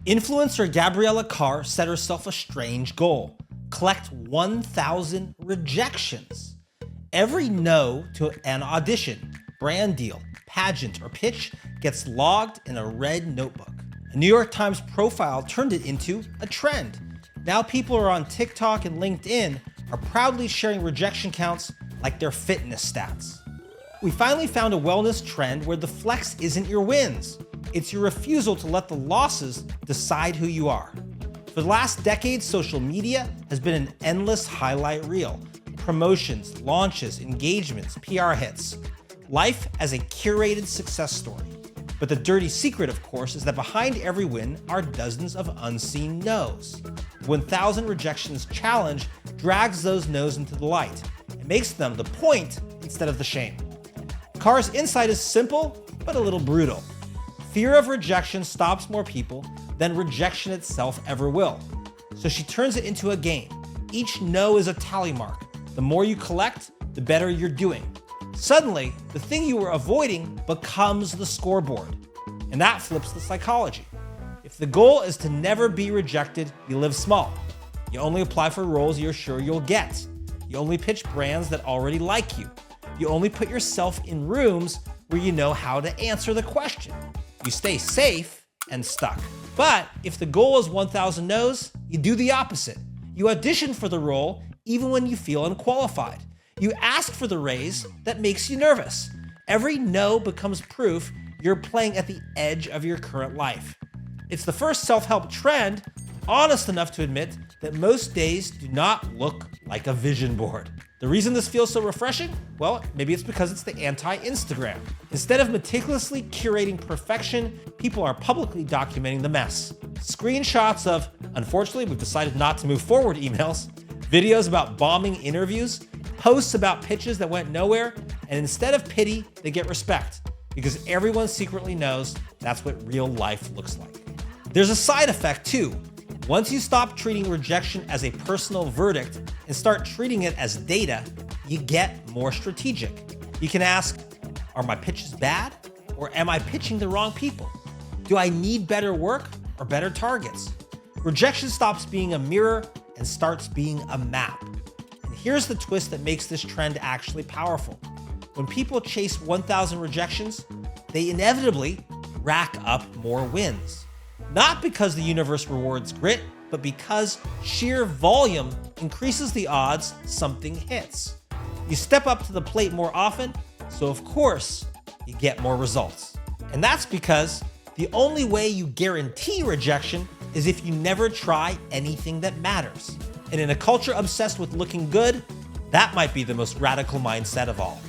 Influencer Gabriella Carr set herself a strange goal: collect 1,000 rejections. Every no to an audition, brand deal, pageant, or pitch gets logged in a red notebook. A New York Times profile turned it into a trend. Now people are on TikTok and LinkedIn are proudly sharing rejection counts like their fitness stats. We finally found a wellness trend where the flex isn't your wins. It's your refusal to let the losses decide who you are. For the last decade, social media has been an endless highlight reel. Promotions, launches, engagements, PR hits. Life as a curated success story. But the dirty secret, of course, is that behind every win are dozens of unseen no's. The 1,000 Rejections challenge drags those no's into the light. It makes them the point instead of the shame. Carr's insight is simple, but a little brutal. Fear of rejection stops more people than rejection itself ever will. So she turns it into a game. Each no is a tally mark. The more you collect, the better you're doing. Suddenly, the thing you were avoiding becomes the scoreboard. And that flips the psychology. If the goal is to never be rejected, you live small. You only apply for roles you're sure you'll get. You only pitch brands that already like you. You only put yourself in rooms where you know how to answer the question. You stay safe and stuck. But if the goal is 1,000 no's, you do the opposite. You audition for the role even when you feel unqualified. You ask for the raise that makes you nervous. Every no becomes proof you're playing at the edge of your current life. It's the first self-help trend honest enough to admit that most days do not look like a vision board. The reason this feels so refreshing? Well, maybe it's because it's the anti-Instagram. Instead of meticulously curating perfection, people are publicly documenting the mess. Screenshots of, unfortunately, we've decided not to move forward emails, videos about bombing interviews, posts about pitches that went nowhere, and instead of pity, they get respect, because everyone secretly knows that's what real life looks like. There's a side effect too. Once you stop treating rejection as a personal verdict and start treating it as data, you get more strategic. You can ask, are my pitches bad? Or am I pitching the wrong people? Do I need better work or better targets? Rejection stops being a mirror and starts being a map. And here's the twist that makes this trend actually powerful. When people chase 1,000 rejections, they inevitably rack up more wins. Not because the universe rewards grit, but because sheer volume increases the odds something hits. You step up to the plate more often, so of course, you get more results. And that's because the only way you guarantee rejection is if you never try anything that matters. And in a culture obsessed with looking good, that might be the most radical mindset of all.